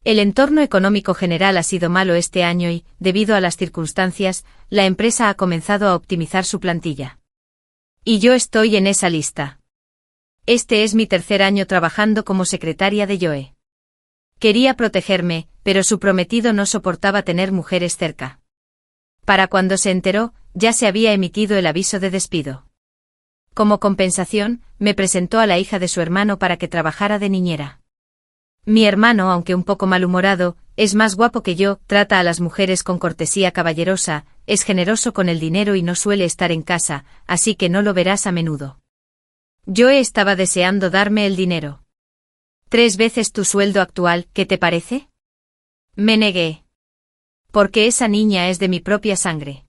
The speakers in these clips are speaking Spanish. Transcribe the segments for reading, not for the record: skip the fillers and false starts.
El entorno económico general ha sido malo este año y, debido a las circunstancias, la empresa ha comenzado a optimizar su plantilla. Y yo estoy en esa lista. Este es mi tercer año trabajando como secretaria de Joe. Quería protegerme, pero su prometido no soportaba tener mujeres cerca. Para cuando se enteró, ya se había emitido el aviso de despido. Como compensación, me presentó a la hija de su hermano para que trabajara de niñera. Mi hermano, aunque un poco malhumorado, es más guapo que yo, trata a las mujeres con cortesía caballerosa, es generoso con el dinero y no suele estar en casa, así que no lo verás a menudo. Joe estaba deseando darme el dinero. 3 veces tu sueldo actual, ¿qué te parece? Me negué. Porque esa niña es de mi propia sangre.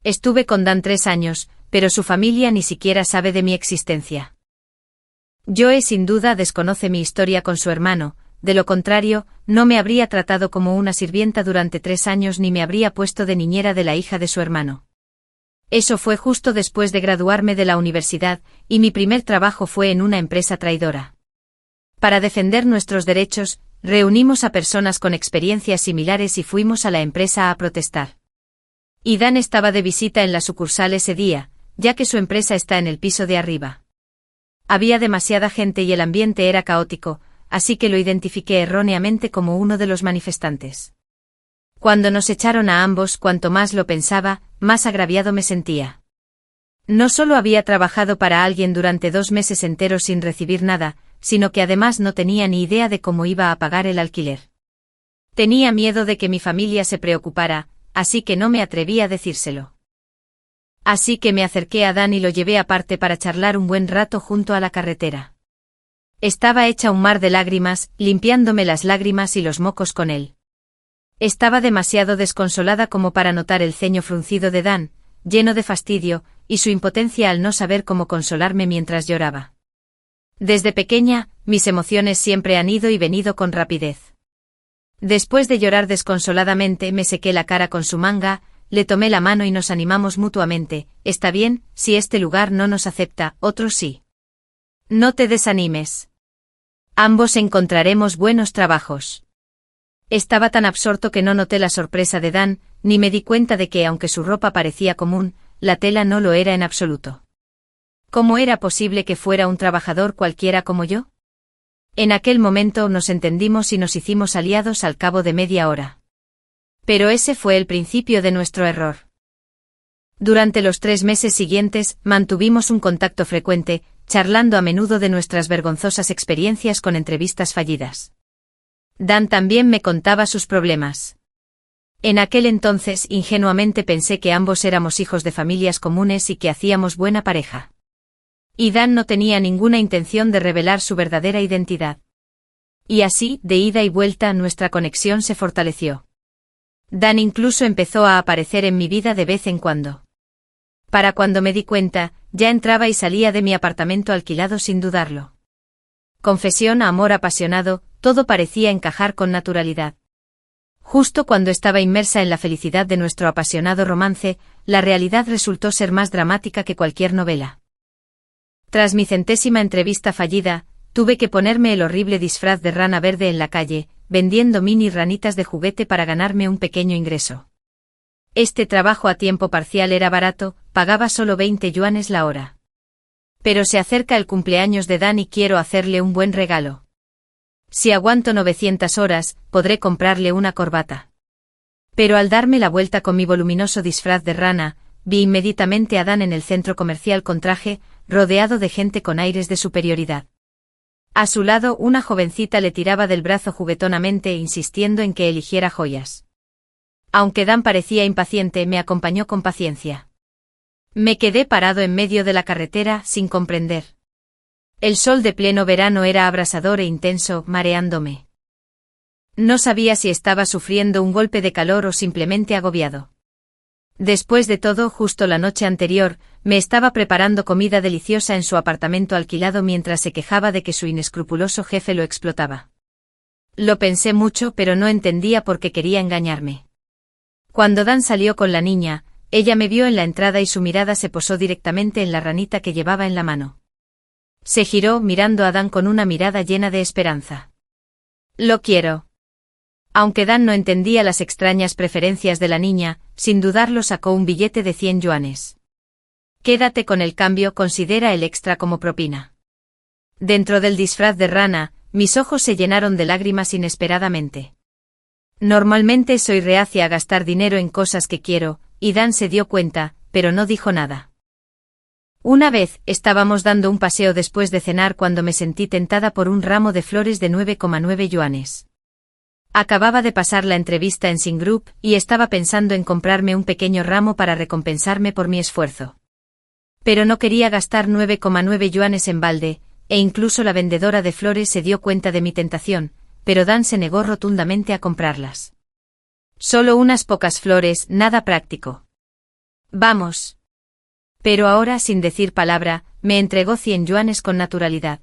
Estuve con Dan 3 años, pero su familia ni siquiera sabe de mi existencia. Joe sin duda desconoce mi historia con su hermano, de lo contrario, no me habría tratado como una sirvienta durante 3 años ni me habría puesto de niñera de la hija de su hermano. Eso fue justo después de graduarme de la universidad, y mi primer trabajo fue en una empresa traidora. Para defender nuestros derechos, reunimos a personas con experiencias similares y fuimos a la empresa a protestar. Y Dan estaba de visita en la sucursal ese día, ya que su empresa está en el piso de arriba. Había demasiada gente y el ambiente era caótico, así que lo identifiqué erróneamente como uno de los manifestantes. Cuando nos echaron a ambos, cuanto más lo pensaba, más agraviado me sentía. No solo había trabajado para alguien durante 2 meses enteros sin recibir nada, sino que además no tenía ni idea de cómo iba a pagar el alquiler. Tenía miedo de que mi familia se preocupara, así que no me atreví a decírselo. Así que me acerqué a Dan y lo llevé aparte para charlar un buen rato junto a la carretera. Estaba hecha un mar de lágrimas, limpiándome las lágrimas y los mocos con él. Estaba demasiado desconsolada como para notar el ceño fruncido de Dan, lleno de fastidio, y su impotencia al no saber cómo consolarme mientras lloraba. Desde pequeña, mis emociones siempre han ido y venido con rapidez. Después de llorar desconsoladamente, me sequé la cara con su manga, le tomé la mano y nos animamos mutuamente. Está bien, si este lugar no nos acepta, otros sí. No te desanimes. Ambos encontraremos buenos trabajos. Estaba tan absorto que no noté la sorpresa de Dan, ni me di cuenta de que, aunque su ropa parecía común, la tela no lo era en absoluto. ¿Cómo era posible que fuera un trabajador cualquiera como yo? En aquel momento nos entendimos y nos hicimos aliados al cabo de media hora. Pero ese fue el principio de nuestro error. Durante los 3 meses siguientes, mantuvimos un contacto frecuente, charlando a menudo de nuestras vergonzosas experiencias con entrevistas fallidas. Dan también me contaba sus problemas. En aquel entonces, ingenuamente pensé que ambos éramos hijos de familias comunes y que hacíamos buena pareja. Y Dan no tenía ninguna intención de revelar su verdadera identidad. Y así, de ida y vuelta, nuestra conexión se fortaleció. Dan incluso empezó a aparecer en mi vida de vez en cuando. Para cuando me di cuenta, ya entraba y salía de mi apartamento alquilado sin dudarlo. Confesión a amor apasionado, todo parecía encajar con naturalidad. Justo cuando estaba inmersa en la felicidad de nuestro apasionado romance, la realidad resultó ser más dramática que cualquier novela. Tras mi 100ª entrevista fallida, tuve que ponerme el horrible disfraz de rana verde en la calle, vendiendo mini ranitas de juguete para ganarme un pequeño ingreso. Este trabajo a tiempo parcial era barato, pagaba solo 20 yuanes la hora. Pero se acerca el cumpleaños de Dan y quiero hacerle un buen regalo. Si aguanto 900 horas, podré comprarle una corbata. Pero al darme la vuelta con mi voluminoso disfraz de rana, vi inmediatamente a Dan en el centro comercial con traje, rodeado de gente con aires de superioridad. A su lado, una jovencita le tiraba del brazo juguetonamente insistiendo en que eligiera joyas. Aunque Dan parecía impaciente, me acompañó con paciencia. Me quedé parado en medio de la carretera, sin comprender. El sol de pleno verano era abrasador e intenso, mareándome. No sabía si estaba sufriendo un golpe de calor o simplemente agobiado. Después de todo, justo la noche anterior, me estaba preparando comida deliciosa en su apartamento alquilado mientras se quejaba de que su inescrupuloso jefe lo explotaba. Lo pensé mucho, pero no entendía por qué quería engañarme. Cuando Dan salió con la niña, ella me vio en la entrada y su mirada se posó directamente en la ranita que llevaba en la mano. Se giró mirando a Dan con una mirada llena de esperanza. Lo quiero. Aunque Dan no entendía las extrañas preferencias de la niña, sin dudarlo sacó un billete de 100 yuanes. Quédate con el cambio, considera el extra como propina. Dentro del disfraz de rana, mis ojos se llenaron de lágrimas inesperadamente. Normalmente soy reacia a gastar dinero en cosas que quiero, y Dan se dio cuenta, pero no dijo nada. Una vez, estábamos dando un paseo después de cenar cuando me sentí tentada por un ramo de flores de 9,9 yuanes. Acababa de pasar la entrevista en Sing Group y estaba pensando en comprarme un pequeño ramo para recompensarme por mi esfuerzo. Pero no quería gastar 9,9 yuanes en balde, e incluso la vendedora de flores se dio cuenta de mi tentación, pero Dan se negó rotundamente a comprarlas. Solo unas pocas flores, nada práctico. Vamos. Pero ahora, sin decir palabra, me entregó 100 yuanes con naturalidad.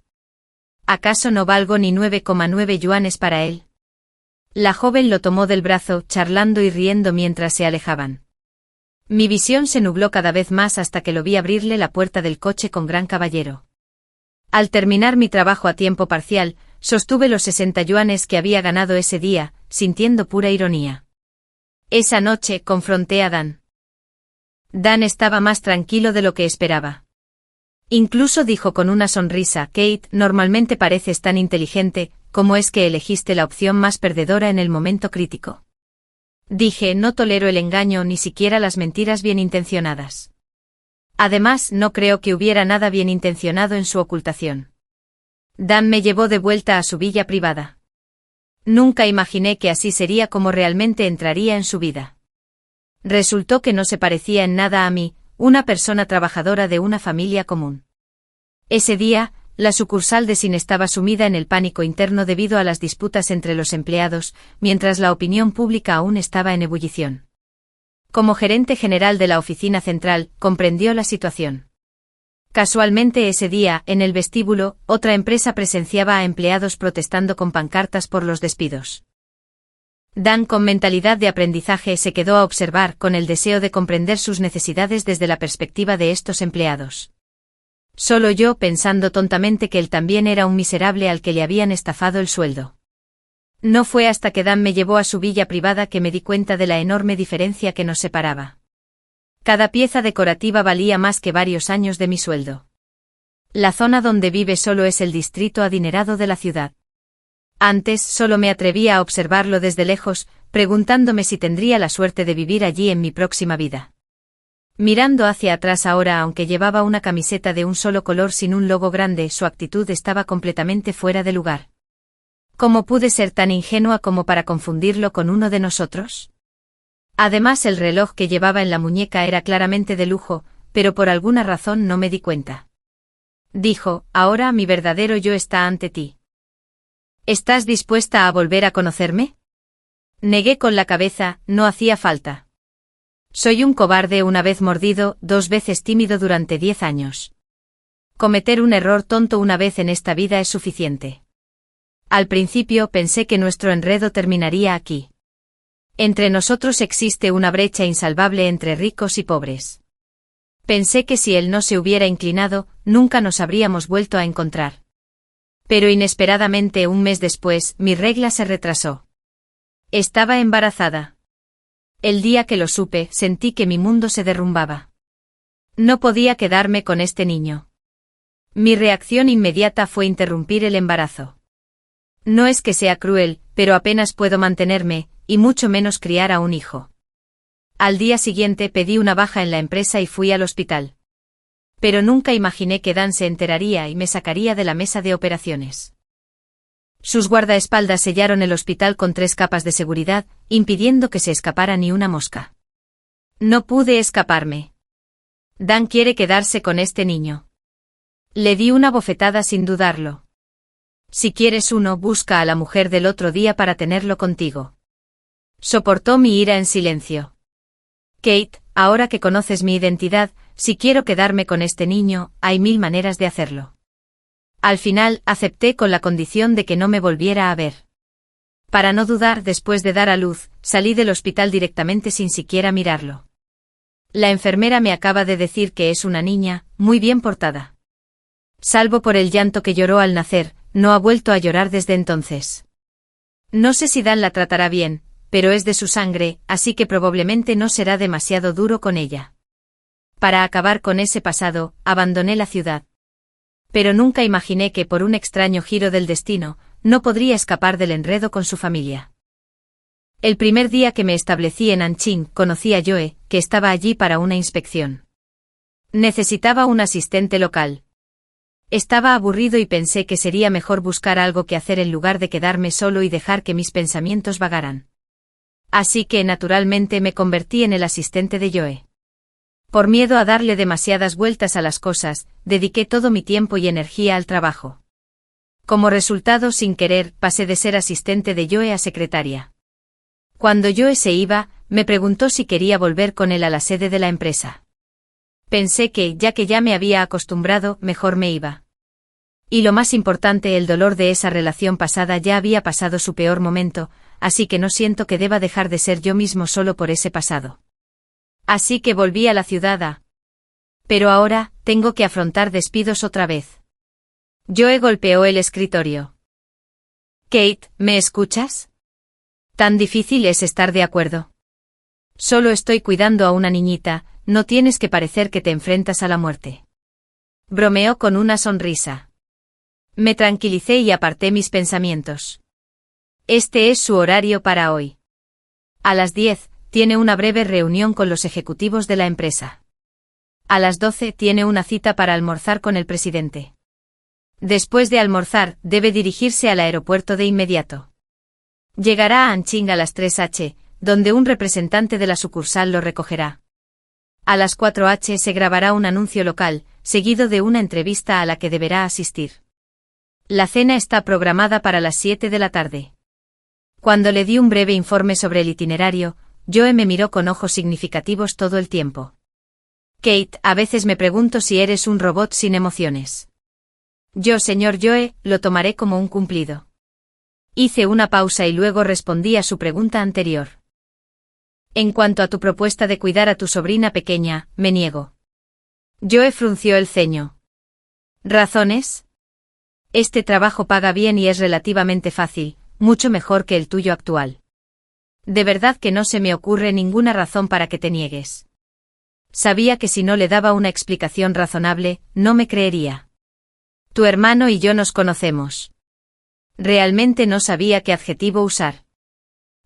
¿Acaso no valgo ni 9,9 yuanes para él? La joven lo tomó del brazo, charlando y riendo mientras se alejaban. Mi visión se nubló cada vez más hasta que lo vi abrirle la puerta del coche con gran caballero. Al terminar mi trabajo a tiempo parcial, sostuve los 60 yuanes que había ganado ese día, sintiendo pura ironía. Esa noche confronté a Dan. Dan estaba más tranquilo de lo que esperaba. Incluso dijo con una sonrisa: Kate, normalmente pareces tan inteligente, ¿cómo es que elegiste la opción más perdedora en el momento crítico? Dije: no tolero el engaño, ni siquiera las mentiras bien intencionadas. Además, no creo que hubiera nada bien intencionado en su ocultación. Dan me llevó de vuelta a su villa privada. Nunca imaginé que así sería como realmente entraría en su vida. Resultó que no se parecía en nada a mí, una persona trabajadora de una familia común. Ese día, la sucursal de Sin estaba sumida en el pánico interno debido a las disputas entre los empleados, mientras la opinión pública aún estaba en ebullición. Como gerente general de la oficina central, comprendió la situación. Casualmente ese día, en el vestíbulo, otra empresa presenciaba a empleados protestando con pancartas por los despidos. Dan, con mentalidad de aprendizaje, se quedó a observar con el deseo de comprender sus necesidades desde la perspectiva de estos empleados. Solo yo, pensando tontamente que él también era un miserable al que le habían estafado el sueldo. No fue hasta que Dan me llevó a su villa privada que me di cuenta de la enorme diferencia que nos separaba. Cada pieza decorativa valía más que varios años de mi sueldo. La zona donde vive solo es el distrito adinerado de la ciudad. Antes solo me atrevía a observarlo desde lejos, preguntándome si tendría la suerte de vivir allí en mi próxima vida. Mirando hacia atrás ahora, aunque llevaba una camiseta de un solo color sin un logo grande, su actitud estaba completamente fuera de lugar. ¿Cómo pude ser tan ingenua como para confundirlo con uno de nosotros? Además, el reloj que llevaba en la muñeca era claramente de lujo, pero por alguna razón no me di cuenta. Dijo: ahora mi verdadero yo está ante ti. ¿Estás dispuesta a volver a conocerme? Negué con la cabeza: no hacía falta. Soy un cobarde una vez mordido, 2 veces tímido durante 10 años. Cometer un error tonto una vez en esta vida es suficiente. Al principio pensé que nuestro enredo terminaría aquí. Entre nosotros existe una brecha insalvable entre ricos y pobres. Pensé que si él no se hubiera inclinado, nunca nos habríamos vuelto a encontrar. Pero inesperadamente, un mes después, mi regla se retrasó. Estaba embarazada. El día que lo supe, sentí que mi mundo se derrumbaba. No podía quedarme con este niño. Mi reacción inmediata fue interrumpir el embarazo. No es que sea cruel, pero apenas puedo mantenerme, y mucho menos criar a un hijo. Al día siguiente pedí una baja en la empresa y fui al hospital. Pero nunca imaginé que Dan se enteraría y me sacaría de la mesa de operaciones. Sus guardaespaldas sellaron el hospital con 3 capas de seguridad, impidiendo que se escapara ni una mosca. No pude escaparme. Dan quiere quedarse con este niño. Le di una bofetada sin dudarlo. Si quieres uno, busca a la mujer del otro día para tenerlo contigo. Soportó mi ira en silencio. Kate, ahora que conoces mi identidad, si quiero quedarme con este niño, hay 1000 maneras de hacerlo. Al final, acepté con la condición de que no me volviera a ver. Para no dudar, después de dar a luz, salí del hospital directamente sin siquiera mirarlo. La enfermera me acaba de decir que es una niña, muy bien portada. Salvo por el llanto que lloró al nacer, no ha vuelto a llorar desde entonces. No sé si Dan la tratará bien, pero es de su sangre, así que probablemente no será demasiado duro con ella. Para acabar con ese pasado, abandoné la ciudad. Pero nunca imaginé que por un extraño giro del destino, no podría escapar del enredo con su familia. El primer día que me establecí en Anqing, conocí a Joe, que estaba allí para una inspección. Necesitaba un asistente local. Estaba aburrido y pensé que sería mejor buscar algo que hacer en lugar de quedarme solo y dejar que mis pensamientos vagaran. Así que naturalmente me convertí en el asistente de Joe. Por miedo a darle demasiadas vueltas a las cosas, dediqué todo mi tiempo y energía al trabajo. Como resultado, sin querer, pasé de ser asistente de Joe a secretaria. Cuando Joe se iba, me preguntó si quería volver con él a la sede de la empresa. Pensé que ya me había acostumbrado, mejor me iba. Y lo más importante, el dolor de esa relación pasada ya había pasado su peor momento, así que no siento que deba dejar de ser yo mismo solo por ese pasado. Así que volví a la ciudad. Pero ahora, tengo que afrontar despidos otra vez. Joe golpeó el escritorio. Kate, ¿me escuchas? Tan difícil es estar de acuerdo. Solo estoy cuidando a una niñita, no tienes que parecer que te enfrentas a la muerte. Bromeó con una sonrisa. Me tranquilicé y aparté mis pensamientos. Este es su horario para hoy. A las 10, tiene una breve reunión con los ejecutivos de la empresa. A las 12 tiene una cita para almorzar con el presidente. Después de almorzar, debe dirigirse al aeropuerto de inmediato. Llegará a Anqing a las 3h, donde un representante de la sucursal lo recogerá. A las 4h se grabará un anuncio local, seguido de una entrevista a la que deberá asistir. La cena está programada para las 7 de la tarde. Cuando le di un breve informe sobre el itinerario, Joe me miró con ojos significativos todo el tiempo. Kate, a veces me pregunto si eres un robot sin emociones. Yo, señor Joe, lo tomaré como un cumplido. Hice una pausa y luego respondí a su pregunta anterior. En cuanto a tu propuesta de cuidar a tu sobrina pequeña, me niego. Joe frunció el ceño. ¿Razones? Este trabajo paga bien y es relativamente fácil, mucho mejor que el tuyo actual. De verdad que no se me ocurre ninguna razón para que te niegues. Sabía que si no le daba una explicación razonable, no me creería. Tu hermano y yo nos conocemos. Realmente no sabía qué adjetivo usar.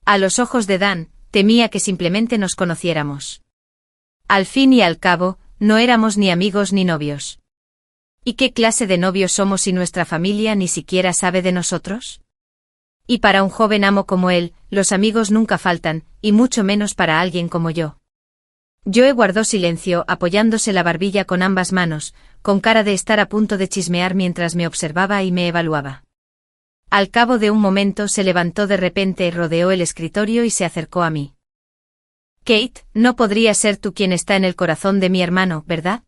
A los ojos de Dan, temía que simplemente nos conociéramos. Al fin y al cabo, no éramos ni amigos ni novios. ¿Y qué clase de novios somos si nuestra familia ni siquiera sabe de nosotros? Y para un joven amo como él, los amigos nunca faltan, y mucho menos para alguien como yo. Joe guardó silencio, apoyándose la barbilla con ambas manos, con cara de estar a punto de chismear mientras me observaba y me evaluaba. Al cabo de un momento se levantó de repente, rodeó el escritorio y se acercó a mí. Kate, no podría ser tú quien está en el corazón de mi hermano, ¿verdad?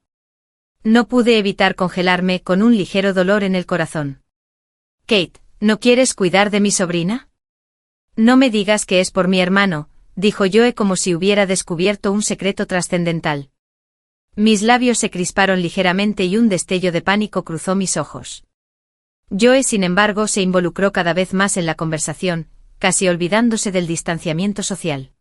No pude evitar congelarme con un ligero dolor en el corazón. Kate, ¿no quieres cuidar de mi sobrina? No me digas que es por mi hermano, dijo Joe como si hubiera descubierto un secreto trascendental. Mis labios se crisparon ligeramente y un destello de pánico cruzó mis ojos. Joe, sin embargo, se involucró cada vez más en la conversación, casi olvidándose del distanciamiento social.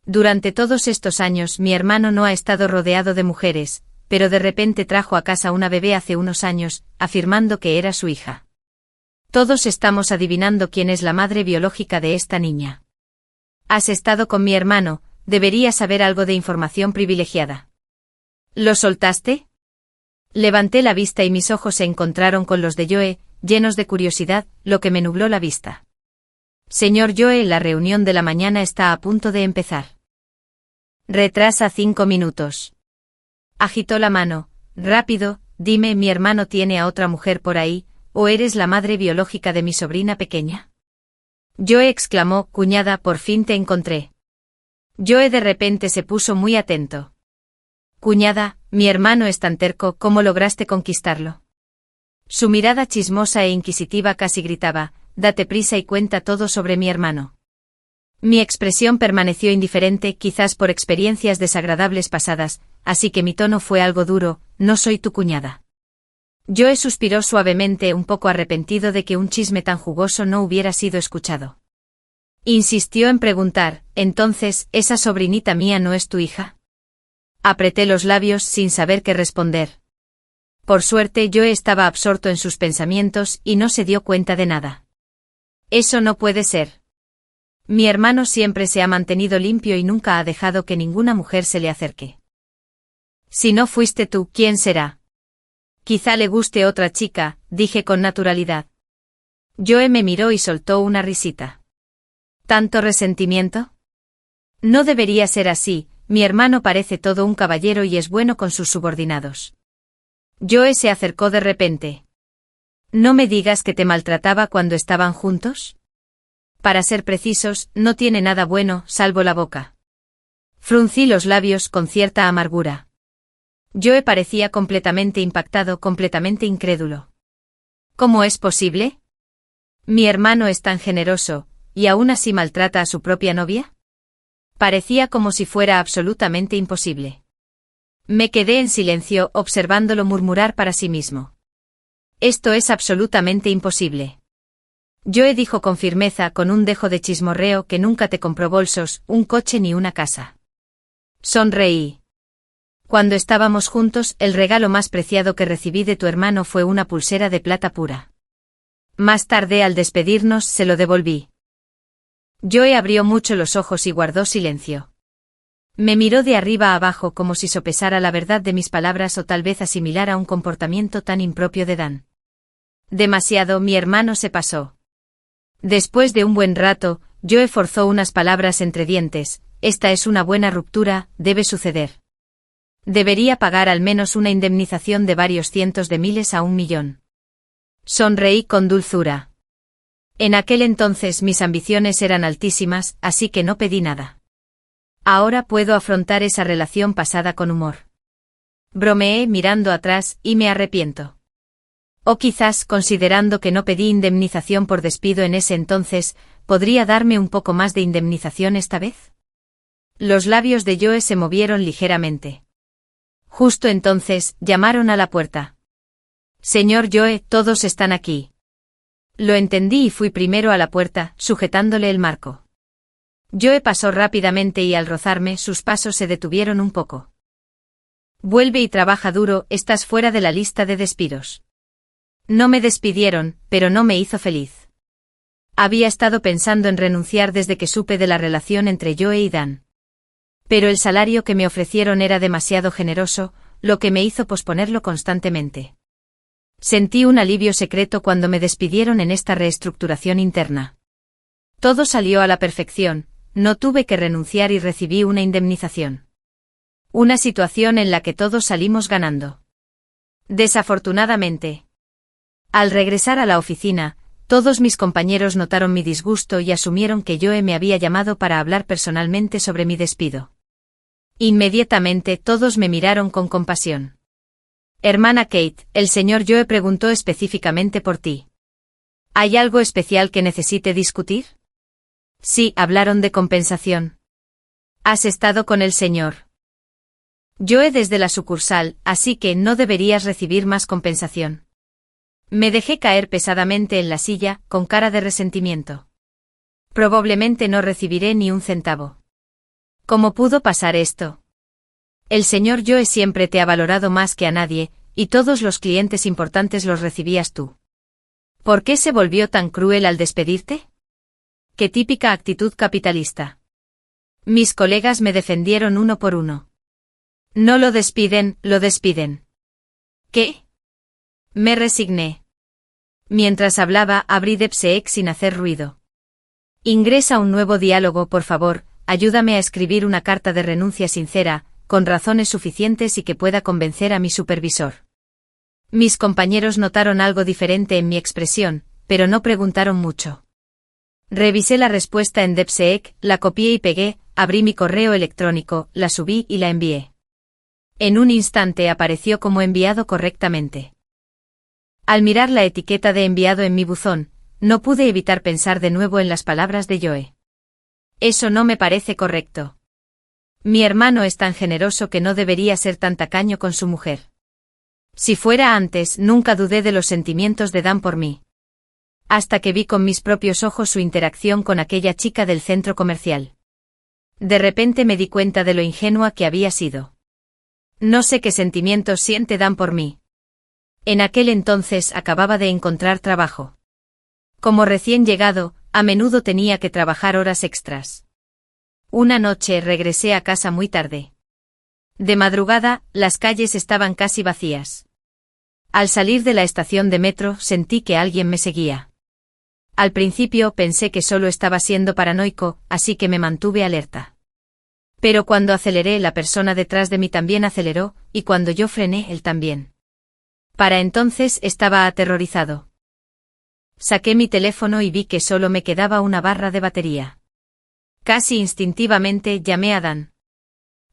Durante todos estos años mi hermano no ha estado rodeado de mujeres, pero de repente trajo a casa una bebé hace unos años, afirmando que era su hija. Todos estamos adivinando quién es la madre biológica de esta niña. Has estado con mi hermano, deberías saber algo de información privilegiada. ¿Lo soltaste? Levanté la vista y mis ojos se encontraron con los de Joe, llenos de curiosidad, lo que me nubló la vista. Señor Joe, la reunión de la mañana está a punto de empezar. Retrasa 5 minutos. Agitó la mano. Rápido, dime, ¿mi hermano tiene a otra mujer por ahí, o eres la madre biológica de mi sobrina pequeña? Joe exclamó, cuñada, por fin te encontré. Joe de repente se puso muy atento. Cuñada, mi hermano es tan terco, ¿cómo lograste conquistarlo? Su mirada chismosa e inquisitiva casi gritaba, date prisa y cuenta todo sobre mi hermano. Mi expresión permaneció indiferente, quizás por experiencias desagradables pasadas, así que mi tono fue algo duro, no soy tu cuñada. Joe suspiró suavemente, un poco arrepentido de que un chisme tan jugoso no hubiera sido escuchado. Insistió en preguntar, entonces, ¿esa sobrinita mía no es tu hija? Apreté los labios sin saber qué responder. Por suerte yo estaba absorto en sus pensamientos y no se dio cuenta de nada. Eso no puede ser. Mi hermano siempre se ha mantenido limpio y nunca ha dejado que ninguna mujer se le acerque. Si no fuiste tú, ¿quién será? Quizá le guste otra chica, dije con naturalidad. Joe me miró y soltó una risita. ¿Tanto resentimiento? No debería ser así, mi hermano parece todo un caballero y es bueno con sus subordinados. Joe se acercó de repente. ¿No me digas que te maltrataba cuando estaban juntos? Para ser precisos, no tiene nada bueno, salvo la boca. Fruncí los labios con cierta amargura. Joe parecía completamente impactado, completamente incrédulo. ¿Cómo es posible? Mi hermano es tan generoso, ¿y aún así maltrata a su propia novia? Parecía como si fuera absolutamente imposible. Me quedé en silencio observándolo murmurar para sí mismo. Esto es absolutamente imposible. Joe dijo con firmeza, con un dejo de chismorreo, que nunca te compró bolsos, un coche ni una casa. Sonreí. Cuando estábamos juntos, el regalo más preciado que recibí de tu hermano fue una pulsera de plata pura. Más tarde, al despedirnos, se lo devolví. Joe abrió mucho los ojos y guardó silencio. Me miró de arriba a abajo como si sopesara la verdad de mis palabras o tal vez asimilara un comportamiento tan impropio de Dan. Demasiado, mi hermano se pasó. Después de un buen rato, Joe forzó unas palabras entre dientes. Esta es una buena ruptura, debe suceder. Debería pagar al menos una indemnización de varios cientos de miles a 1.000.000. Sonreí con dulzura. En aquel entonces mis ambiciones eran altísimas, así que no pedí nada. Ahora puedo afrontar esa relación pasada con humor. Bromeé mirando atrás y me arrepiento. O quizás, considerando que no pedí indemnización por despido en ese entonces, ¿podría darme un poco más de indemnización esta vez? Los labios de Joe se movieron ligeramente. Justo entonces, llamaron a la puerta. Señor Joe, todos están aquí. Lo entendí y fui primero a la puerta, sujetándole el marco. Joe pasó rápidamente y al rozarme, sus pasos se detuvieron un poco. Vuelve y trabaja duro, estás fuera de la lista de despidos. No me despidieron, pero no me hizo feliz. Había estado pensando en renunciar desde que supe de la relación entre Joe y Dan. Pero el salario que me ofrecieron era demasiado generoso, lo que me hizo posponerlo constantemente. Sentí un alivio secreto cuando me despidieron en esta reestructuración interna. Todo salió a la perfección, no tuve que renunciar y recibí una indemnización. Una situación en la que todos salimos ganando. Desafortunadamente. Al regresar a la oficina, todos mis compañeros notaron mi disgusto y asumieron que Joe me había llamado para hablar personalmente sobre mi despido. Inmediatamente todos me miraron con compasión. Hermana Kate, el señor Joe preguntó específicamente por ti. ¿Hay algo especial que necesite discutir? Sí, hablaron de compensación. ¿Has estado con el señor Joe desde la sucursal, así que no deberías recibir más compensación? Me dejé caer pesadamente en la silla, con cara de resentimiento. Probablemente no recibiré ni un centavo. ¿Cómo pudo pasar esto? El señor Joe siempre te ha valorado más que a nadie, y todos los clientes importantes los recibías tú. ¿Por qué se volvió tan cruel al despedirte? ¡Qué típica actitud capitalista! Mis colegas me defendieron uno por uno. No lo despiden, lo despiden. ¿Qué? Me resigné. Mientras hablaba, abrí DeepSeek sin hacer ruido. Ingresa un nuevo diálogo, por favor, ayúdame a escribir una carta de renuncia sincera, con razones suficientes y que pueda convencer a mi supervisor. Mis compañeros notaron algo diferente en mi expresión, pero no preguntaron mucho. Revisé la respuesta en DeepSeek, la copié y pegué, abrí mi correo electrónico, la subí y la envié. En un instante apareció como enviado correctamente. Al mirar la etiqueta de enviado en mi buzón, no pude evitar pensar de nuevo en las palabras de Joe. Eso no me parece correcto. Mi hermano es tan generoso que no debería ser tan tacaño con su mujer. Si fuera antes, nunca dudé de los sentimientos de Dan por mí. Hasta que vi con mis propios ojos su interacción con aquella chica del centro comercial. De repente me di cuenta de lo ingenua que había sido. No sé qué sentimientos siente Dan por mí. En aquel entonces acababa de encontrar trabajo. Como recién llegado, a menudo tenía que trabajar horas extras. Una noche regresé a casa muy tarde. De madrugada, las calles estaban casi vacías. Al salir de la estación de metro sentí que alguien me seguía. Al principio pensé que solo estaba siendo paranoico, así que me mantuve alerta. Pero cuando aceleré, la persona detrás de mí también aceleró, y cuando yo frené, él también. Para entonces estaba aterrorizado. Saqué mi teléfono y vi que solo me quedaba una barra de batería. Casi instintivamente llamé a Dan.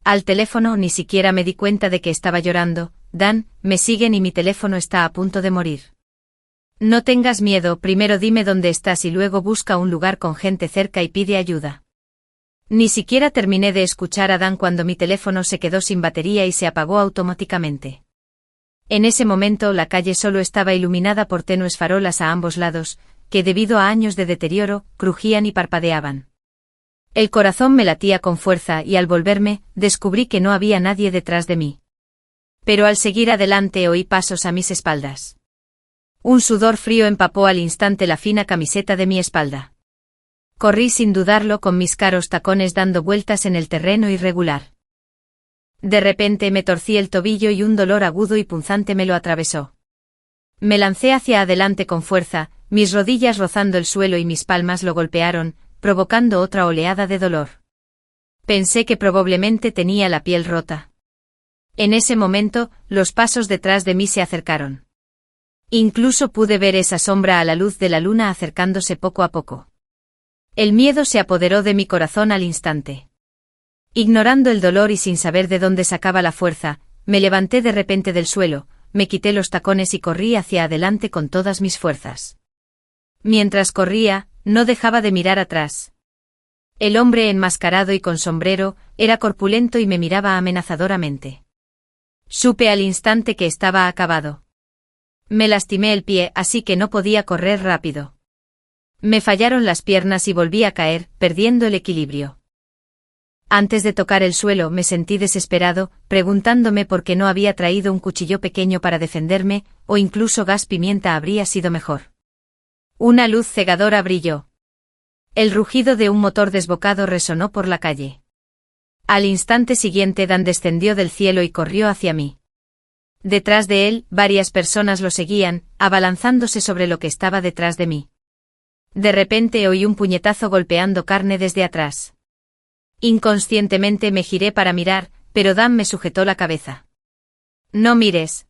Al teléfono ni siquiera me di cuenta de que estaba llorando. Dan, me siguen y mi teléfono está a punto de morir. No tengas miedo, primero dime dónde estás y luego busca un lugar con gente cerca y pide ayuda. Ni siquiera terminé de escuchar a Dan cuando mi teléfono se quedó sin batería y se apagó automáticamente. En ese momento la calle solo estaba iluminada por tenues farolas a ambos lados, que debido a años de deterioro, crujían y parpadeaban. El corazón me latía con fuerza y al volverme, descubrí que no había nadie detrás de mí. Pero al seguir adelante oí pasos a mis espaldas. Un sudor frío empapó al instante la fina camiseta de mi espalda. Corrí sin dudarlo con mis caros tacones dando vueltas en el terreno irregular. De repente me torcí el tobillo y un dolor agudo y punzante me lo atravesó. Me lancé hacia adelante con fuerza, mis rodillas rozando el suelo y mis palmas lo golpearon, provocando otra oleada de dolor. Pensé que probablemente tenía la piel rota. En ese momento, los pasos detrás de mí se acercaron. Incluso pude ver esa sombra a la luz de la luna acercándose poco a poco. El miedo se apoderó de mi corazón al instante. Ignorando el dolor y sin saber de dónde sacaba la fuerza, me levanté de repente del suelo, me quité los tacones y corrí hacia adelante con todas mis fuerzas. Mientras corría, no dejaba de mirar atrás. El hombre enmascarado y con sombrero, era corpulento y me miraba amenazadoramente. Supe al instante que estaba acabado. Me lastimé el pie, así que no podía correr rápido. Me fallaron las piernas y volví a caer, perdiendo el equilibrio. Antes de tocar el suelo me sentí desesperado, preguntándome por qué no había traído un cuchillo pequeño para defenderme, o incluso gas pimienta habría sido mejor. Una luz cegadora brilló. El rugido de un motor desbocado resonó por la calle. Al instante siguiente Dan descendió del cielo y corrió hacia mí. Detrás de él, varias personas lo seguían, abalanzándose sobre lo que estaba detrás de mí. De repente oí un puñetazo golpeando carne desde atrás. Inconscientemente me giré para mirar, pero Dan me sujetó la cabeza. «No mires».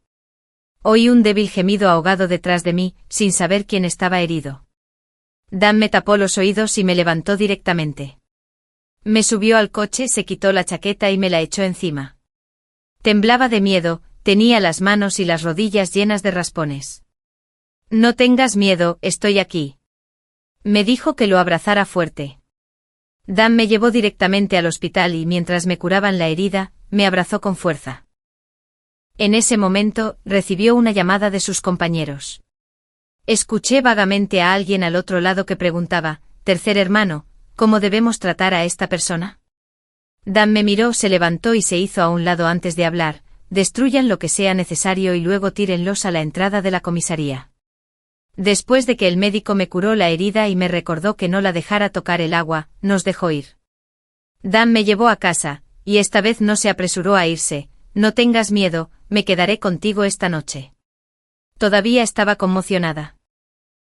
Oí un débil gemido ahogado detrás de mí, sin saber quién estaba herido. Dan me tapó los oídos y me levantó directamente. Me subió al coche, se quitó la chaqueta y me la echó encima. Temblaba de miedo, tenía las manos y las rodillas llenas de raspones. «No tengas miedo, estoy aquí». Me dijo que lo abrazara fuerte. Dan me llevó directamente al hospital y mientras me curaban la herida, me abrazó con fuerza. En ese momento, recibió una llamada de sus compañeros. Escuché vagamente a alguien al otro lado que preguntaba, «Tercer hermano, ¿cómo debemos tratar a esta persona?» Dan me miró, se levantó y se hizo a un lado antes de hablar, «Destruyan lo que sea necesario y luego tírenlos a la entrada de la comisaría». Después de que el médico me curó la herida y me recordó que no la dejara tocar el agua, nos dejó ir. Dan me llevó a casa, y esta vez no se apresuró a irse. «No tengas miedo, me quedaré contigo esta noche». Todavía estaba conmocionada.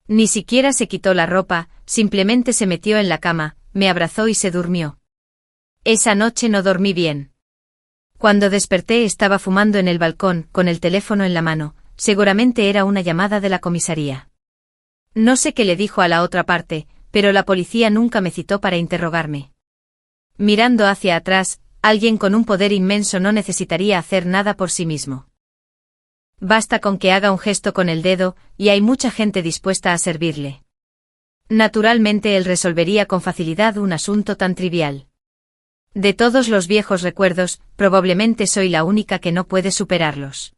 Ni siquiera se quitó la ropa, simplemente se metió en la cama, me abrazó y se durmió. Esa noche no dormí bien. Cuando desperté estaba fumando en el balcón, con el teléfono en la mano, seguramente era una llamada de la comisaría. No sé qué le dijo a la otra parte, pero la policía nunca me citó para interrogarme. Mirando hacia atrás, alguien con un poder inmenso no necesitaría hacer nada por sí mismo. Basta con que haga un gesto con el dedo, y hay mucha gente dispuesta a servirle. Naturalmente él resolvería con facilidad un asunto tan trivial. De todos los viejos recuerdos, probablemente soy la única que no puede superarlos.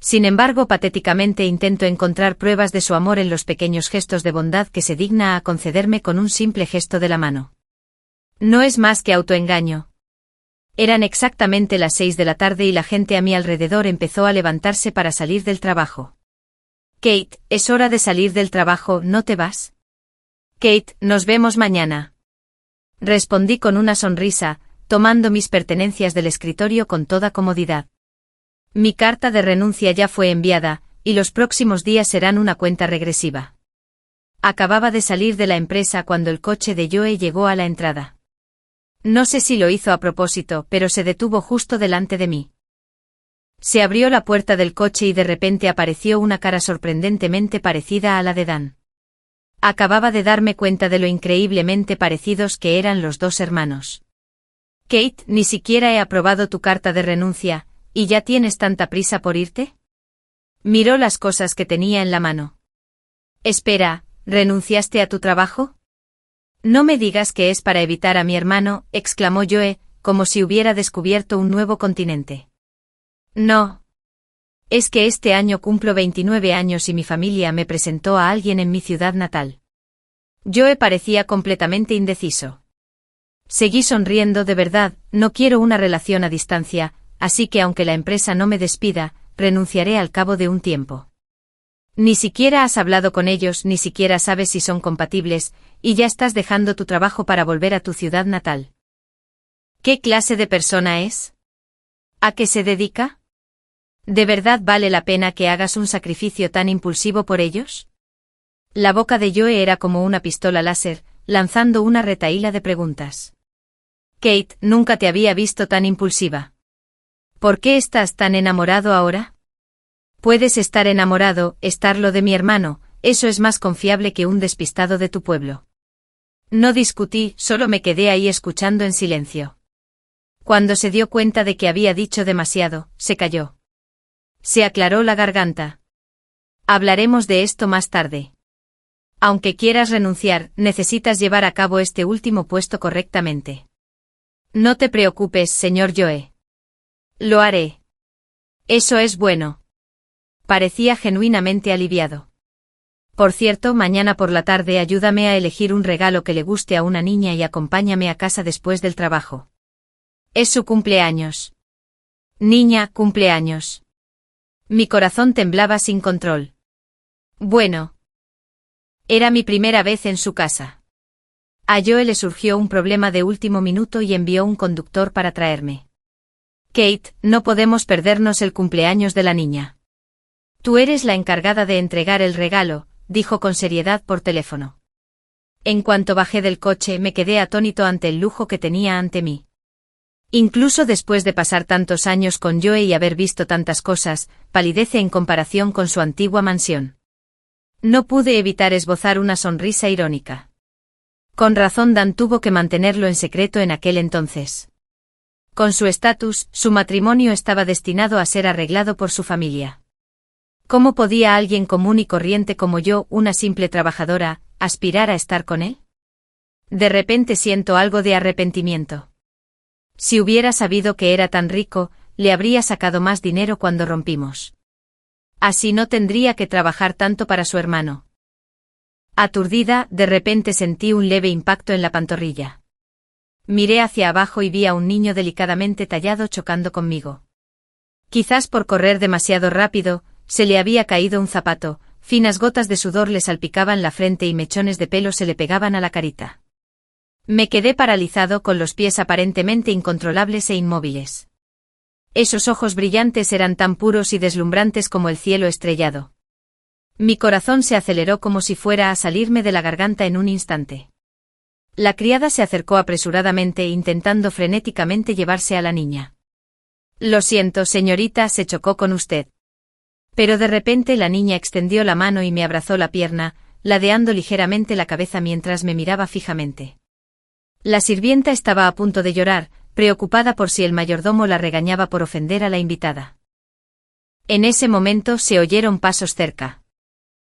Sin embargo, patéticamente intento encontrar pruebas de su amor en los pequeños gestos de bondad que se digna a concederme con un simple gesto de la mano. No es más que autoengaño. Eran exactamente las 6 de la tarde y la gente a mi alrededor empezó a levantarse para salir del trabajo. Kate, es hora de salir del trabajo, ¿no te vas? Kate, nos vemos mañana. Respondí con una sonrisa, tomando mis pertenencias del escritorio con toda comodidad. Mi carta de renuncia ya fue enviada, y los próximos días serán una cuenta regresiva. Acababa de salir de la empresa cuando el coche de Joe llegó a la entrada. No sé si lo hizo a propósito, pero se detuvo justo delante de mí. Se abrió la puerta del coche y de repente apareció una cara sorprendentemente parecida a la de Dan. Acababa de darme cuenta de lo increíblemente parecidos que eran los dos hermanos. Kate, ni siquiera he aprobado tu carta de renuncia, ¿y ya tienes tanta prisa por irte? Miró las cosas que tenía en la mano. Espera, ¿renunciaste a tu trabajo? No me digas que es para evitar a mi hermano, exclamó Joe, como si hubiera descubierto un nuevo continente. No. Es que este año cumplo 29 años y mi familia me presentó a alguien en mi ciudad natal. Joe parecía completamente indeciso. Seguí sonriendo. De verdad, no quiero una relación a distancia, así que aunque la empresa no me despida, renunciaré al cabo de un tiempo. Ni siquiera has hablado con ellos, ni siquiera sabes si son compatibles, y ya estás dejando tu trabajo para volver a tu ciudad natal. ¿Qué clase de persona es? ¿A qué se dedica? ¿De verdad vale la pena que hagas un sacrificio tan impulsivo por ellos? La boca de Joe era como una pistola láser, lanzando una retahíla de preguntas. Kate, nunca te había visto tan impulsiva. ¿Por qué estás tan enamorado ahora? Puedes estar enamorado, estarlo de mi hermano, eso es más confiable que un despistado de tu pueblo. No discutí, solo me quedé ahí escuchando en silencio. Cuando se dio cuenta de que había dicho demasiado, se calló. Se aclaró la garganta. Hablaremos de esto más tarde. Aunque quieras renunciar, necesitas llevar a cabo este último puesto correctamente. No te preocupes, señor Joe. Lo haré. Eso es bueno. Parecía genuinamente aliviado. Por cierto, mañana por la tarde ayúdame a elegir un regalo que le guste a una niña y acompáñame a casa después del trabajo. Es su cumpleaños. Niña, cumpleaños. Mi corazón temblaba sin control. Bueno. Era mi primera vez en su casa. A Joe le surgió un problema de último minuto y envió un conductor para traerme. Kate, no podemos perdernos el cumpleaños de la niña. Tú eres la encargada de entregar el regalo, dijo con seriedad por teléfono. En cuanto bajé del coche me quedé atónito ante el lujo que tenía ante mí. Incluso después de pasar tantos años con Joe y haber visto tantas cosas, palidece en comparación con su antigua mansión. No pude evitar esbozar una sonrisa irónica. Con razón Dan tuvo que mantenerlo en secreto en aquel entonces. Con su estatus, su matrimonio estaba destinado a ser arreglado por su familia. ¿Cómo podía alguien común y corriente como yo, una simple trabajadora, aspirar a estar con él? De repente siento algo de arrepentimiento. Si hubiera sabido que era tan rico, le habría sacado más dinero cuando rompimos. Así no tendría que trabajar tanto para su hermano. Aturdida, de repente sentí un leve impacto en la pantorrilla. Miré hacia abajo y vi a un niño delicadamente tallado chocando conmigo. Quizás por correr demasiado rápido, se le había caído un zapato, finas gotas de sudor le salpicaban la frente y mechones de pelo se le pegaban a la carita. Me quedé paralizado con los pies aparentemente incontrolables e inmóviles. Esos ojos brillantes eran tan puros y deslumbrantes como el cielo estrellado. Mi corazón se aceleró como si fuera a salirme de la garganta en un instante. La criada se acercó apresuradamente intentando frenéticamente llevarse a la niña. Lo siento, señorita, se chocó con usted. Pero de repente la niña extendió la mano y me abrazó la pierna, ladeando ligeramente la cabeza mientras me miraba fijamente. La sirvienta estaba a punto de llorar, preocupada por si el mayordomo la regañaba por ofender a la invitada. En ese momento se oyeron pasos cerca.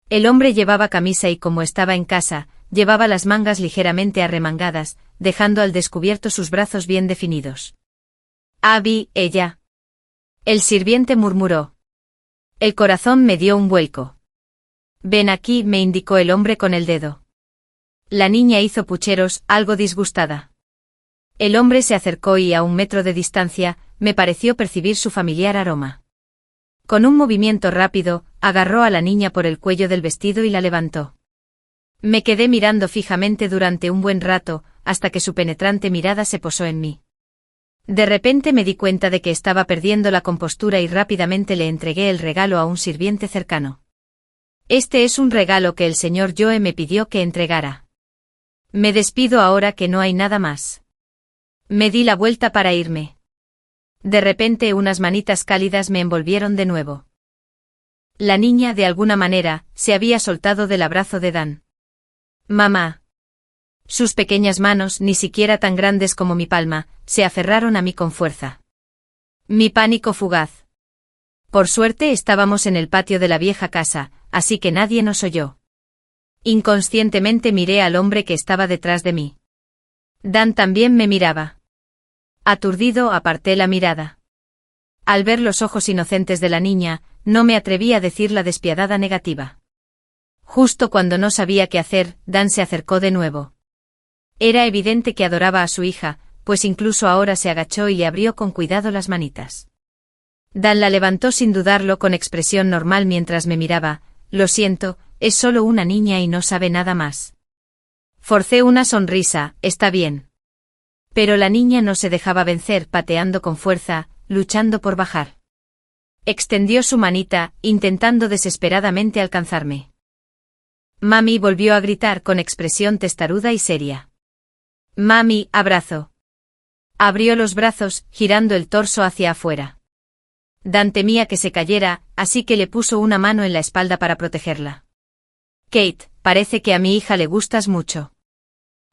El hombre llevaba camisa y como estaba en casa, llevaba las mangas ligeramente arremangadas, dejando al descubierto sus brazos bien definidos. Abby, ella. El sirviente murmuró. El corazón me dio un vuelco. Ven aquí, me indicó el hombre con el dedo. La niña hizo pucheros, algo disgustada. El hombre se acercó y a 1 metro de distancia, me pareció percibir su familiar aroma. Con un movimiento rápido, agarró a la niña por el cuello del vestido y la levantó. Me quedé mirando fijamente durante un buen rato, hasta que su penetrante mirada se posó en mí. De repente me di cuenta de que estaba perdiendo la compostura y rápidamente le entregué el regalo a un sirviente cercano. Este es un regalo que el señor Joe me pidió que entregara. Me despido ahora que no hay nada más. Me di la vuelta para irme. De repente unas manitas cálidas me envolvieron de nuevo. La niña, de alguna manera, se había soltado del abrazo de Dan. Mamá. Sus pequeñas manos, ni siquiera tan grandes como mi palma, se aferraron a mí con fuerza. Mi pánico fugaz. Por suerte estábamos en el patio de la vieja casa, así que nadie nos oyó. Inconscientemente miré al hombre que estaba detrás de mí. Dan también me miraba. Aturdido, aparté la mirada. Al ver los ojos inocentes de la niña, no me atreví a decir la despiadada negativa. Justo cuando no sabía qué hacer, Dan se acercó de nuevo. Era evidente que adoraba a su hija, pues incluso ahora se agachó y le abrió con cuidado las manitas. Dan la levantó sin dudarlo con expresión normal mientras me miraba. Lo siento, es solo una niña y no sabe nada más. Forcé una sonrisa, está bien. Pero la niña no se dejaba vencer, pateando con fuerza, luchando por bajar. Extendió su manita, intentando desesperadamente alcanzarme. Mami, volvió a gritar con expresión testaruda y seria. Mami, abrazo. Abrió los brazos, girando el torso hacia afuera. Dan temía que se cayera, así que le puso una mano en la espalda para protegerla. Kate, parece que a mi hija le gustas mucho.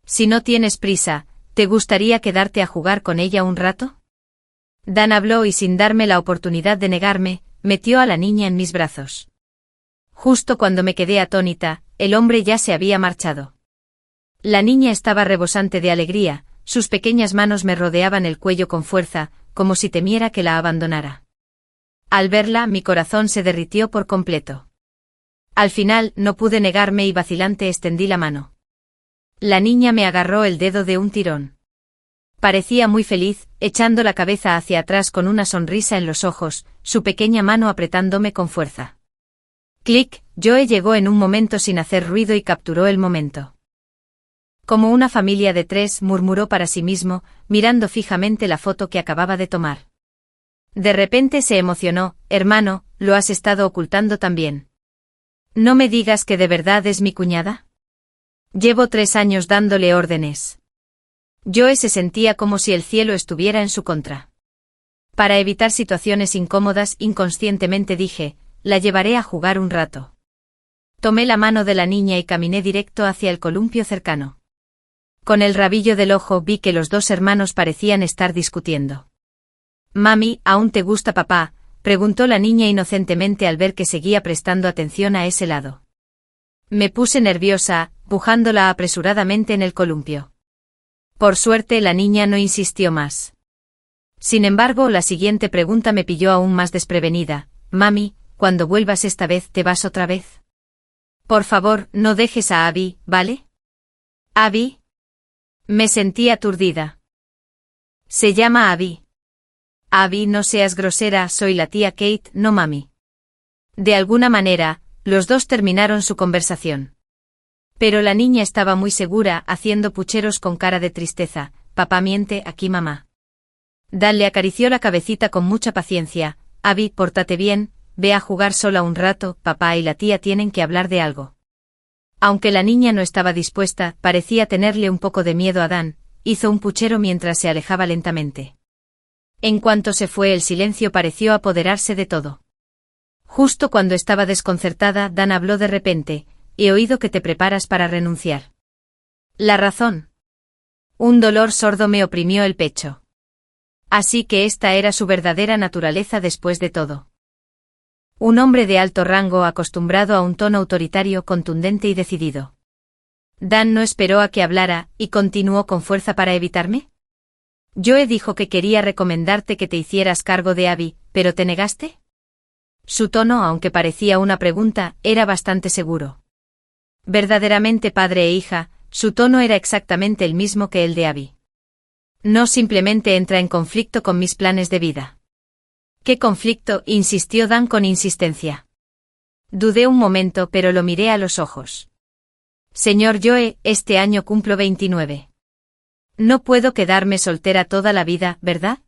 Si no tienes prisa, ¿te gustaría quedarte a jugar con ella un rato? Dan habló y sin darme la oportunidad de negarme, metió a la niña en mis brazos. Justo cuando me quedé atónita, el hombre ya se había marchado. La niña estaba rebosante de alegría, sus pequeñas manos me rodeaban el cuello con fuerza, como si temiera que la abandonara. Al verla, mi corazón se derritió por completo. Al final, no pude negarme y vacilante extendí la mano. La niña me agarró el dedo de un tirón. Parecía muy feliz, echando la cabeza hacia atrás con una sonrisa en los ojos, su pequeña mano apretándome con fuerza. Clic, Joe llegó en un momento sin hacer ruido y capturó el momento. Como una familia de 3, murmuró para sí mismo, mirando fijamente la foto que acababa de tomar. De repente se emocionó, hermano, ¿lo has estado ocultando también? ¿No me digas que de verdad es mi cuñada? Llevo 3 años dándole órdenes. Joe se sentía como si el cielo estuviera en su contra. Para evitar situaciones incómodas, inconscientemente dije, la llevaré a jugar un rato. Tomé la mano de la niña y caminé directo hacia el columpio cercano. Con el rabillo del ojo vi que los 2 hermanos parecían estar discutiendo. Mami, ¿aún te gusta papá?, preguntó la niña inocentemente al ver que seguía prestando atención a ese lado. Me puse nerviosa, pujándola apresuradamente en el columpio. Por suerte la niña no insistió más. Sin embargo, la siguiente pregunta me pilló aún más desprevenida. Mami, cuando vuelvas esta vez, ¿te vas otra vez? Por favor, no dejes a Abby, ¿vale? ¿Abby? Me sentí aturdida. Se llama Abby. Abby, no seas grosera, soy la tía Kate, no mami. De alguna manera, los 2 terminaron su conversación. Pero la niña estaba muy segura, haciendo pucheros con cara de tristeza. Papá miente, aquí mamá. Dan le acarició la cabecita con mucha paciencia. Abby, pórtate bien, ve a jugar sola un rato, papá y la tía tienen que hablar de algo. Aunque la niña no estaba dispuesta, parecía tenerle un poco de miedo a Dan, hizo un puchero mientras se alejaba lentamente. En cuanto se fue, el silencio pareció apoderarse de todo. Justo cuando estaba desconcertada, Dan habló de repente, he oído que te preparas para renunciar. ¿La razón? Un dolor sordo me oprimió el pecho. Así que esta era su verdadera naturaleza después de todo. Un hombre de alto rango acostumbrado a un tono autoritario, contundente y decidido. Dan no esperó a que hablara, y continuó con fuerza para evitarme. Joe dijo que quería recomendarte que te hicieras cargo de Abby, ¿pero te negaste? Su tono, aunque parecía una pregunta, era bastante seguro. Verdaderamente padre e hija, su tono era exactamente el mismo que el de Abby. No simplemente entra en conflicto con mis planes de vida. ¿Qué conflicto?, insistió Dan con insistencia. Dudé un momento, pero lo miré a los ojos. Señor Joe, este año cumplo 29. No puedo quedarme soltera toda la vida, ¿verdad?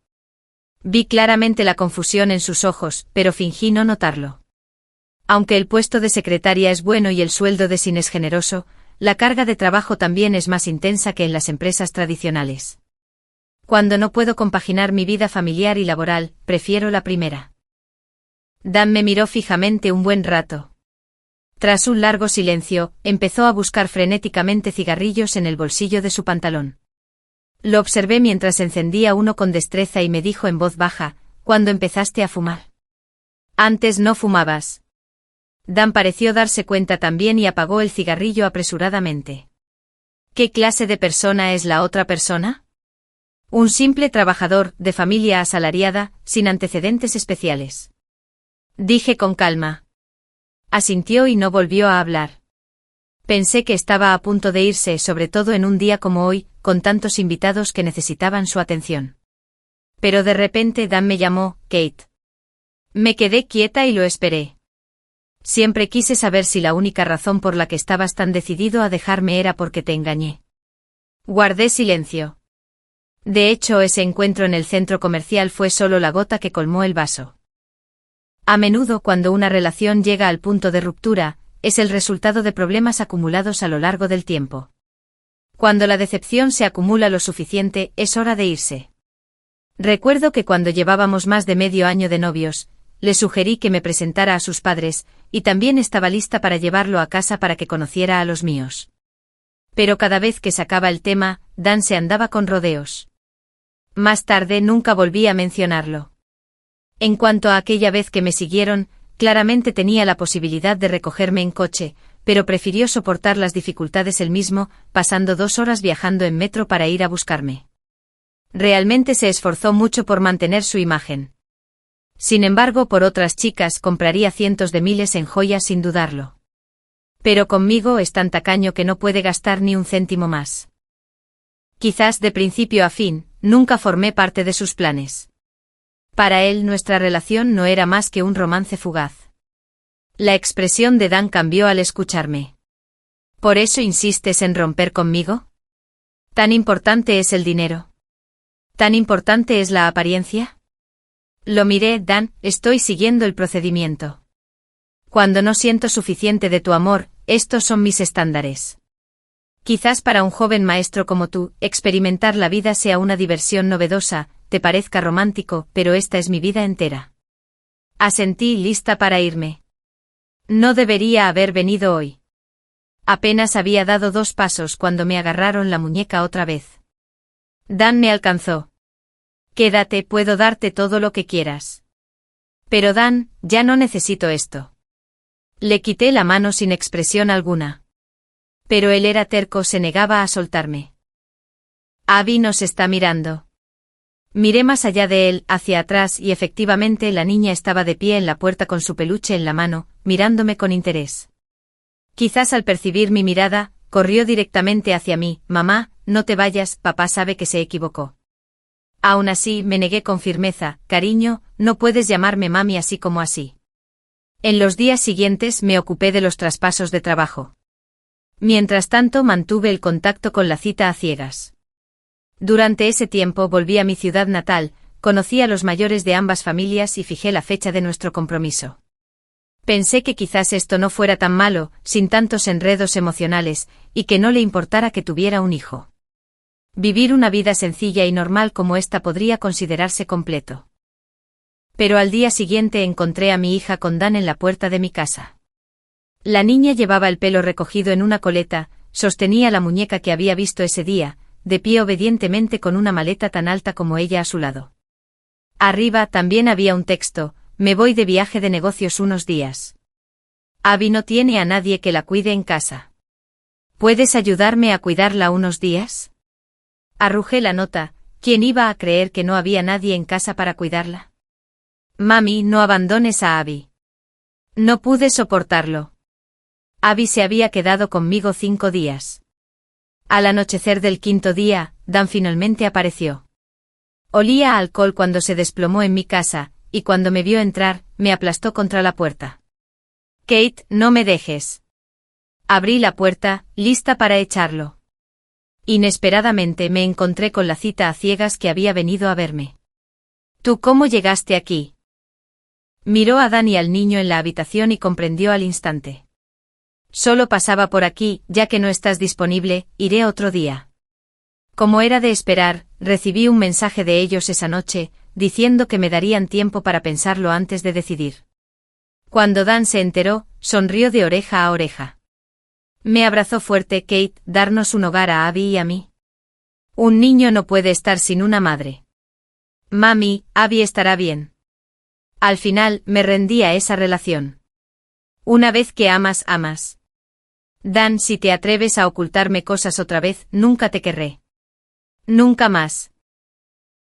Vi claramente la confusión en sus ojos, pero fingí no notarlo. Aunque el puesto de secretaria es bueno y el sueldo de Sin es generoso, la carga de trabajo también es más intensa que en las empresas tradicionales. Cuando no puedo compaginar mi vida familiar y laboral, prefiero la primera. Dan me miró fijamente un buen rato. Tras un largo silencio, empezó a buscar frenéticamente cigarrillos en el bolsillo de su pantalón. Lo observé mientras encendía uno con destreza y me dijo en voz baja: ¿Cuándo empezaste a fumar? Antes no fumabas. Dan pareció darse cuenta también y apagó el cigarrillo apresuradamente. ¿Qué clase de persona es la otra persona? Un simple trabajador, de familia asalariada, sin antecedentes especiales. Dije con calma. Asintió y no volvió a hablar. Pensé que estaba a punto de irse, sobre todo en un día como hoy, con tantos invitados que necesitaban su atención. Pero de repente Dan me llamó: Kate. Me quedé quieta y lo esperé. Siempre quise saber si la única razón por la que estabas tan decidido a dejarme era porque te engañé. Guardé silencio. De hecho, ese encuentro en el centro comercial fue solo la gota que colmó el vaso. A menudo, cuando una relación llega al punto de ruptura, es el resultado de problemas acumulados a lo largo del tiempo. Cuando la decepción se acumula lo suficiente, es hora de irse. Recuerdo que cuando llevábamos más de medio año de novios, le sugerí que me presentara a sus padres, y también estaba lista para llevarlo a casa para que conociera a los míos. Pero cada vez que sacaba el tema, Dan se andaba con rodeos. Más tarde nunca volví a mencionarlo. En cuanto a aquella vez que me siguieron, claramente tenía la posibilidad de recogerme en coche, pero prefirió soportar las dificultades él mismo, pasando 2 horas viajando en metro para ir a buscarme. Realmente se esforzó mucho por mantener su imagen. Sin embargo, por otras chicas compraría cientos de miles en joyas sin dudarlo. Pero conmigo es tan tacaño que no puede gastar ni un céntimo más. Quizás de principio a fin, nunca formé parte de sus planes. Para él nuestra relación no era más que un romance fugaz. La expresión de Dan cambió al escucharme. ¿Por eso insistes en romper conmigo? ¿Tan importante es el dinero? ¿Tan importante es la apariencia? Lo miré: Dan, estoy siguiendo el procedimiento. Cuando no siento suficiente de tu amor, estos son mis estándares. Quizás para un joven maestro como tú, experimentar la vida sea una diversión novedosa, te parezca romántico, pero esta es mi vida entera. Asentí, lista para irme. No debería haber venido hoy. Apenas había dado 2 pasos cuando me agarraron la muñeca otra vez. Dan me alcanzó. Quédate, puedo darte todo lo que quieras. Pero Dan, ya no necesito esto. Le quité la mano sin expresión alguna. Pero él era terco, se negaba a soltarme. Abby nos está mirando. Miré más allá de él, hacia atrás, y efectivamente la niña estaba de pie en la puerta con su peluche en la mano, mirándome con interés. Quizás al percibir mi mirada, corrió directamente hacia mí. Mamá, no te vayas, papá sabe que se equivocó. Aún así, me negué con firmeza: cariño, no puedes llamarme mami así como así. En los días siguientes me ocupé de los traspasos de trabajo. Mientras tanto mantuve el contacto con la cita a ciegas. Durante ese tiempo volví a mi ciudad natal, conocí a los mayores de ambas familias y fijé la fecha de nuestro compromiso. Pensé que quizás esto no fuera tan malo, sin tantos enredos emocionales, y que no le importara que tuviera un hijo. Vivir una vida sencilla y normal como esta podría considerarse completo. Pero al día siguiente encontré a mi hija con Dan en la puerta de mi casa. La niña llevaba el pelo recogido en una coleta, sostenía la muñeca que había visto ese día, de pie obedientemente con una maleta tan alta como ella a su lado. Arriba también había un texto: me voy de viaje de negocios unos días. Abby no tiene a nadie que la cuide en casa. ¿Puedes ayudarme a cuidarla unos días? Arrujé la nota. ¿Quién iba a creer que no había nadie en casa para cuidarla? Mami, no abandones a Abby. No pude soportarlo. Abby se había quedado conmigo 5 días. Al anochecer del 5.º día, Dan finalmente apareció. Olía a alcohol cuando se desplomó en mi casa, y cuando me vio entrar, me aplastó contra la puerta. Kate, no me dejes. Abrí la puerta, lista para echarlo. Inesperadamente me encontré con la cita a ciegas que había venido a verme. ¿Tú cómo llegaste aquí? Miró a Dan y al niño en la habitación y comprendió al instante. Solo pasaba por aquí, ya que no estás disponible, iré otro día. Como era de esperar, recibí un mensaje de ellos esa noche, diciendo que me darían tiempo para pensarlo antes de decidir. Cuando Dan se enteró, sonrió de oreja a oreja. Me abrazó fuerte. Kate, darnos un hogar a Abby y a mí. Un niño no puede estar sin una madre. Mami, Abby estará bien. Al final, me rendí a esa relación. Una vez que amas, amas. Dan, si te atreves a ocultarme cosas otra vez, nunca te querré. Nunca más.